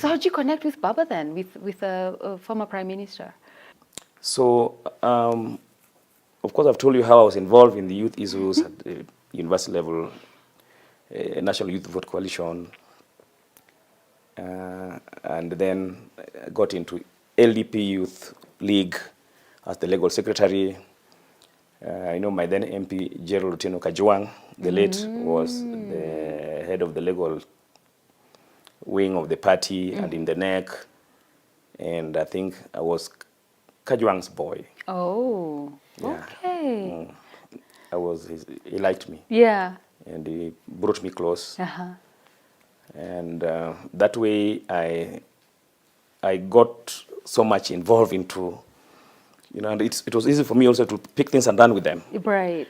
So how did you connect with Baba then, with a former Prime Minister? So, of course, I've told you how I was involved in the youth issues at the university level, National Youth Vote Coalition, and then I got into LDP Youth League as the legal secretary. I know my then MP, Gerald Otieno Kajwang, the late, was the head of the legal wing of the party and in the neck. And I think I was Kajwang's boy. Oh, Yeah. okay. He liked me. Yeah. And he brought me close. Uh-huh. And that way I got so much involved into, and it was easy for me also to pick things and run with them. Right.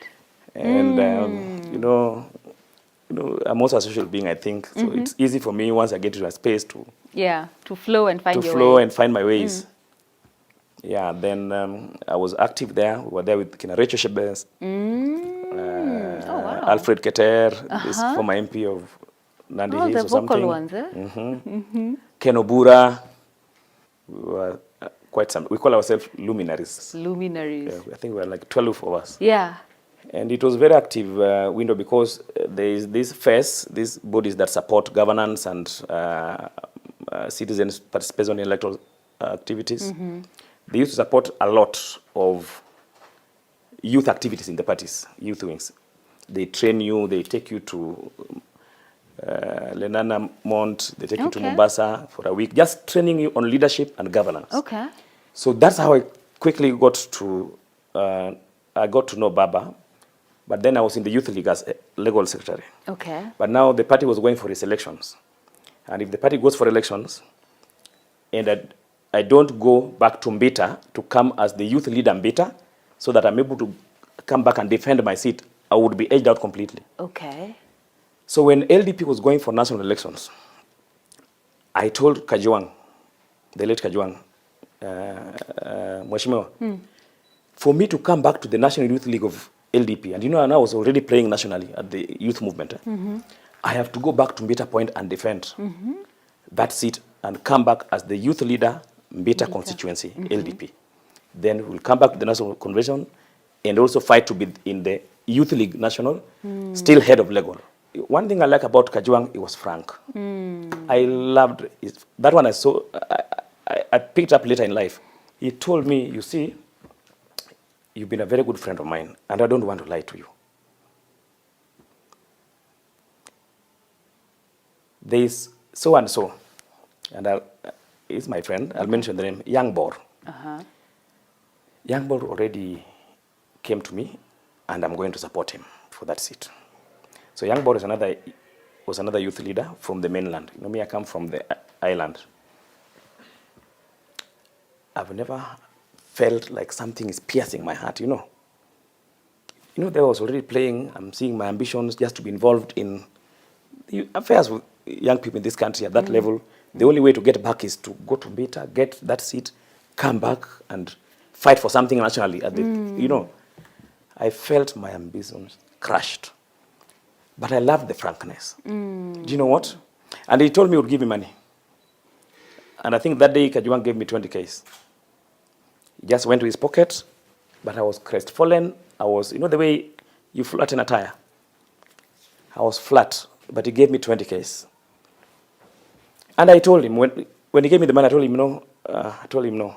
And, I'm also a social being, I think. So it's easy for me once I get into a space to flow and find your way. To flow and find my ways. Yeah, then I was active there. We were there with Rachel Shebes, wow. Alfred Keter, this former MP of Nandi Hills the or something. vocal ones, eh? Ken Obura. We were quite some. We call ourselves luminaries. Luminaries. Yeah, I think we were like 12 of us. Yeah. And it was a very active window because there is this FES, these bodies that support governance and citizens' participation in electoral activities. They used to support a lot of youth activities in the parties, youth wings. They train you, they take you to Lenana Mont, they take you to Mombasa for a week, just training you on leadership and governance. Okay. So that's how I quickly got to know Baba. But then I was in the youth league as legal secretary. Okay. But now the party was going for its elections. And if the party goes for elections, and I don't go back to Mbita to come as the youth leader Mbita, so that I'm able to come back and defend my seat, I would be edged out completely. Okay. So when LDP was going for national elections, I told Kajwang, the late Kajwang, Mweshimiwa, for me to come back to the National Youth League of LDP, and I was already playing nationally at the youth movement, I have to go back to Mbita Point and defend that seat and come back as the youth leader, Mbita constituency, LDP. Then we'll come back to the National Convention and also fight to be in the Youth League National, still head of legal. One thing I like about Kajwang, it was frank. I loved it. That one I picked up later in life. He told me, you see, you've been a very good friend of mine, and I don't want to lie to you. There is so and so, and he's my friend. I'll mention the name, Young Bor. Young Bor already came to me, and I'm going to support him for that seat. So Young Bor was another youth leader from the mainland. Me, I come from the island. I've never felt like something is piercing my heart, there I was already playing. I'm seeing my ambitions just to be involved in the affairs with young people in this country at that level. The only way to get back is to go to Mbita, get that seat, come back and fight for something nationally. At the, I felt my ambitions crushed. But I loved the frankness. Do you know what? And he told me he would give me money. And I think that day Kajwang gave me 20Ks. He just went to his pocket, but I was crestfallen. I was, the way you flatten a tire. I was flat, but he gave me 20Ks. And I told him, when he gave me the money, I told him, no,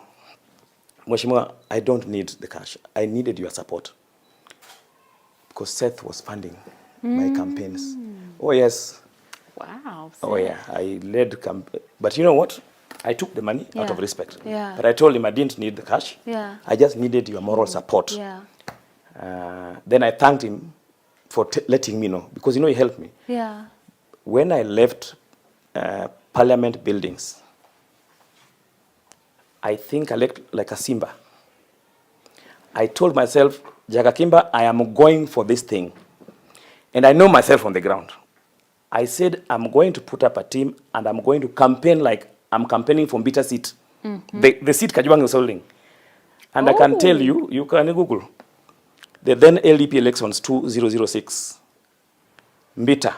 Mweshimiwa, I don't need the cash. I needed your support. Because Seth was funding my campaigns. Oh, yes. Wow. Oh, yeah. I led but you know what? I took the money out of respect. Yeah. But I told him I didn't need the cash. Yeah. I just needed your moral support. Yeah. Then I thanked him for letting me know, because he helped me. Yeah. When I left parliament buildings, I think I looked like a Simba. I told myself, Jakakimba, I am going for this thing. And I know myself on the ground. I said, I'm going to put up a team and I'm going to campaign like I'm campaigning for Mbita seat. The seat Kajwang is holding. And I can tell you, you can Google. The then LDP elections 2006. Mbita.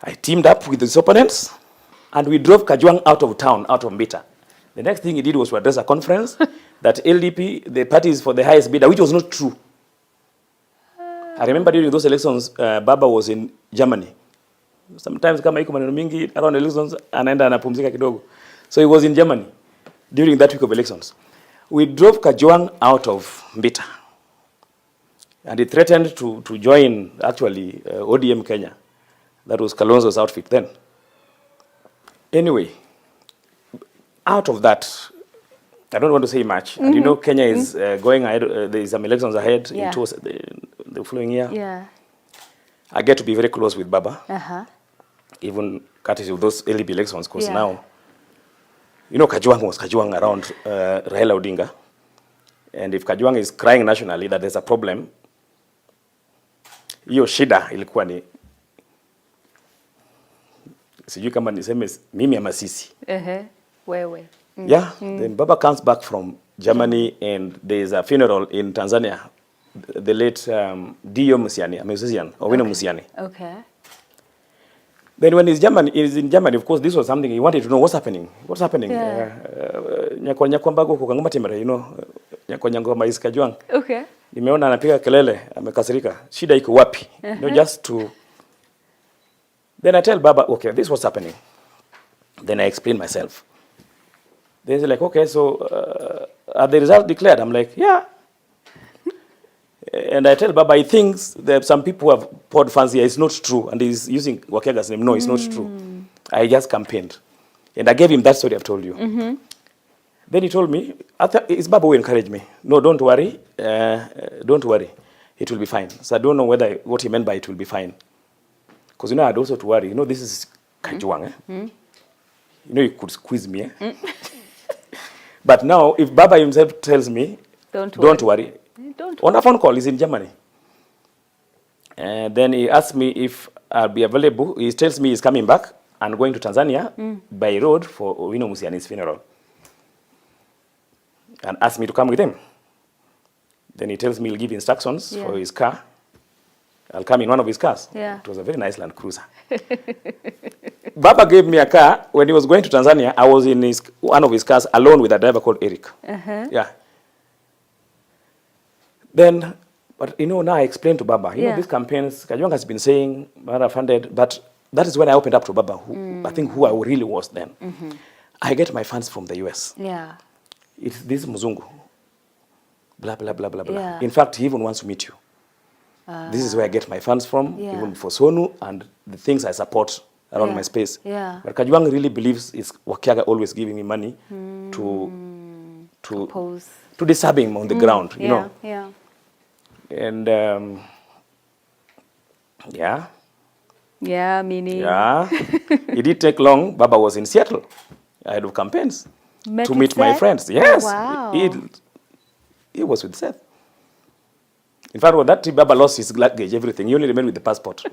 I teamed up with his opponents. And we drove Kajwang out of town, out of Mbita. The next thing he did was to address a conference that LDP, the party is for the highest bidder, which was not true. I remember during those elections, Baba was in Germany. Sometimes kama iko maneno mingi around elections, anaenda anapumzika kidogo. So he was in Germany during that week of elections. We drove Kajwang out of Mbita. And he threatened to join, actually, ODM Kenya. That was Kalonzo's outfit then. Anyway, out of that, I don't want to say much. And you know, Kenya is going ahead, there is some elections ahead in the following year. Yeah. I get to be very close with Baba, Uh-huh. even courtesy of those LB elections, because now, you know, Kajwang was Kajwang around Raila Odinga. And if Kajwang is crying nationally that there's a problem, hiyo shida ilikuwa ni sijui kama niseme mimi ama sisi. Wewe. Yeah, then Baba comes back from Germany and there's a funeral in Tanzania. The late Dio Musiani, a musician, Owino Musiani. Okay. Then when he's in Germany, of course, this was something he wanted to know what's happening. What's happening? Nyakwambago kukanguma timere, you know, Nyakwanyangoma is Kajwang. Okay. Nimeona anapiga kelele, amekasirika. Shida iko wapi? You know, just to. Then I tell Baba, okay, this was happening. Then I explain myself. They're like, okay, so are the results declared? I'm like, yeah. And I tell Baba, he thinks that some people have poured funds here. It's not true. And he's using Wakega's name. No, it's not true. I just campaigned. And I gave him that story I've told you. Then he told me, it's Baba who encouraged me. No, don't worry. Don't worry. It will be fine. So I don't know what he meant by it will be fine. Because, you know, I had also to worry. You know, this is Kajwang. You know, you could squeeze me. But now, if Baba himself tells me, don't worry. On a phone call, he's in Germany. And then he asked me if I'll be available. He tells me he's coming back and going to Tanzania by road for Owino Musiani's funeral. And asked me to come with him. Then he tells me he'll give instructions for his car. I'll come in one of his cars. Yeah. It was a very nice Land Cruiser. Baba gave me a car. When he was going to Tanzania, I was in one of his cars alone with a driver called Eric. Yeah. Then, but you know, now I explained to Baba, you know, these campaigns, Kajwang has been saying, Mara funded, but that is when I opened up to Baba, I think who I really was then. I get my funds from the US. Yeah. It's this Muzungu. Blah, blah, blah, blah, blah. Yeah. In fact, he even wants to meet you. This is where I get my funds from, even for Sonu and the things I support around my space. Yeah. But Kajwang really believes it's Wakiaga always giving me money to disturb him on the ground, you know. Yeah. And meaning. Yeah. It did take long. Baba was in Seattle ahead of campaigns to meet my friends. Yes. Wow. He was with Seth. In fact, when that trip, Baba lost his luggage, everything. He only remained with the passport.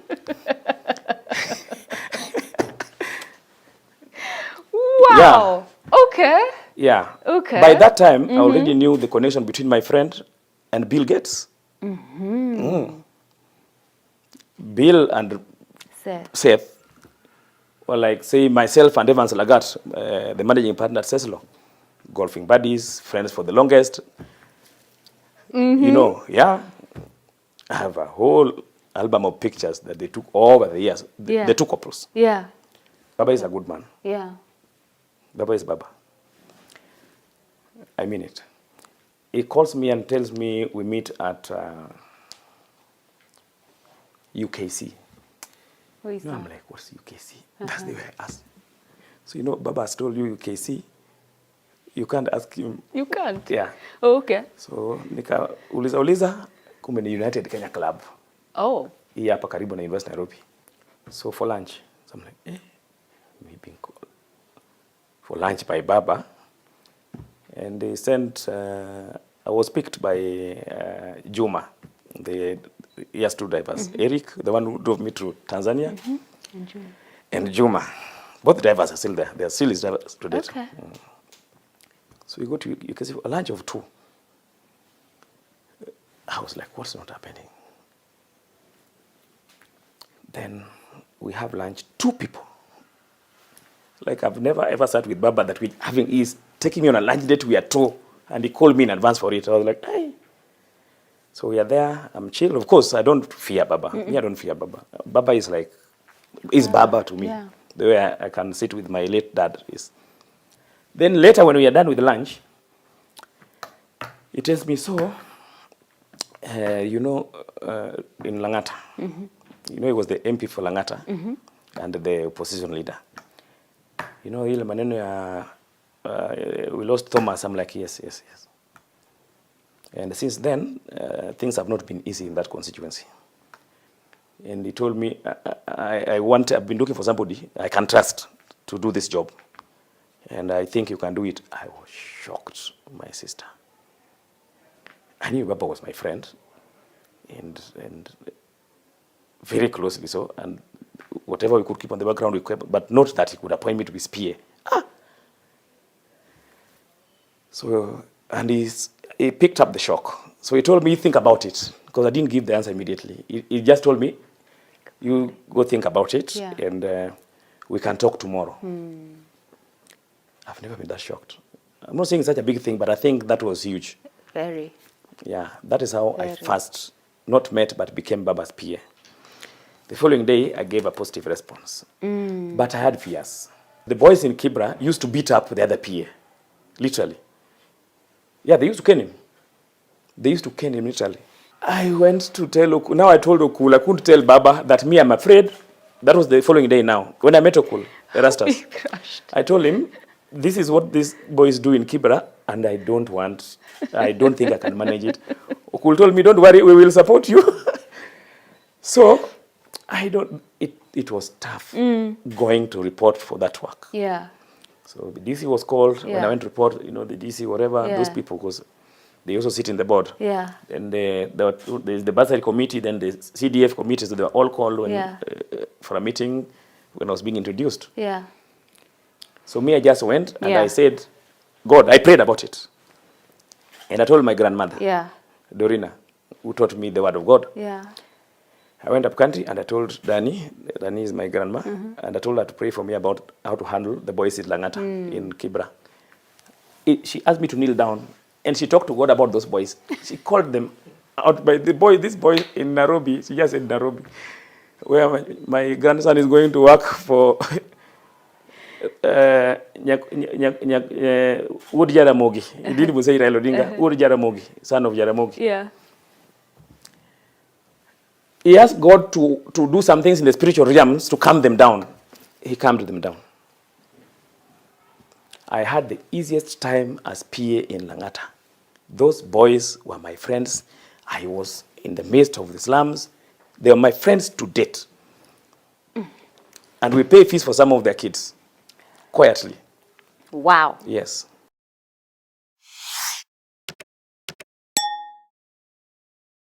Wow. Yeah. Okay. Yeah. Okay. By that time, I already knew the connection between my friend and Bill Gates. Bill and Seth were like, say, myself and Evans Lagat, the managing partner at Cecilo, golfing buddies, friends for the longest. You know, I have a whole album of pictures that they took over the years. The two couples. Yeah. Baba is a good man. Yeah. Baba is Baba. I mean it. He calls me and tells me we meet at UKC. Who is that? I'm like, what's UKC? That's the way I asked. So, you know, Baba has told you UKC. You can't ask him. You can't? Yeah. Oh, okay. So, uliza, kumbe ni United Kenya Club. Oh. Hii hapa karibu na University Nairobi. So, for lunch. So, I'm like, me being called for lunch by Baba. And they sent, I was picked by Juma, the two drivers. Eric, the one who drove me to Tanzania, and Juma. Both drivers are still there. They are still his drivers to date. Okay. So we go to, you can see, a lunch of 2. I was like, what's not happening? Then we have lunch, 2 people. Like I've never ever sat with Baba that he's taking me on a lunch date, we are two, and he called me in advance for it. I was like, hey. So we are there, I'm chill. Of course, I don't fear Baba. Me, I don't fear Baba. Baba is like, Baba to me. Yeah. The way I can sit with my late dad is. Then later when we are done with lunch, he tells me, so, in Langata, he was the MP for Langata and the opposition leader. Ile maneno ya, we lost Thomas. I'm like, yes. And since then, things have not been easy in that constituency. And he told me, I've been looking for somebody I can trust to do this job. And I think you can do it. I was shocked, my sister. I knew Baba was my friend, and very closely so. And whatever we could keep on the background, we kept, but not that he could appoint me to his PA. So, and he picked up the shock. So he told me, think about it, because I didn't give the answer immediately. He just told me, you go think about it, and we can talk tomorrow. I've never been that shocked. I'm not saying it's such a big thing, but I think that was huge. Very. Yeah, that is how I first not met, but became Baba's PA. The following day, I gave a positive response. But I had fears. The boys in Kibra used to beat up the other PA, literally. Yeah, they used to cane him. They used to cane him, literally. I went to tell Okul. Now I told Okul, I couldn't tell Baba that me, I'm afraid. That was the following day now. When I met Okul, Erastus, I told him, this is what these boys do in Kibra, and I don't think I can manage it. Okul told me, don't worry, we will support you. So, it was tough going to report for that work. Yeah. So the DC was called. When I went to report, the DC, whatever, those people, because they also sit in the board. Yeah. And there's the bursary committee, then the CDF committee, so they were all called for a meeting when I was being introduced. Yeah. So me, I just went and I said, God, I prayed about it. And I told my grandmother, Dorina, who taught me the word of God. Yeah. I went up country and I told Dani is my grandma, and I told her to pray for me about how to handle the boys in Langata in Kibra. She asked me to kneel down, and she talked to God about those boys. She called them out by this boy in Nairobi. She just said Nairobi, where my grandson is going to work for Wood Jaramogi. He didn't even say Raila Odinga. Wood Jaramogi, son of Jaramogi. Yeah. He asked God to do some things in the spiritual realms to calm them down. He calmed them down. I had the easiest time as PA in Langata. Those boys were my friends. I was in the midst of the slums. They were my friends to date. And we pay fees for some of their kids. Quietly. Wow. Yes.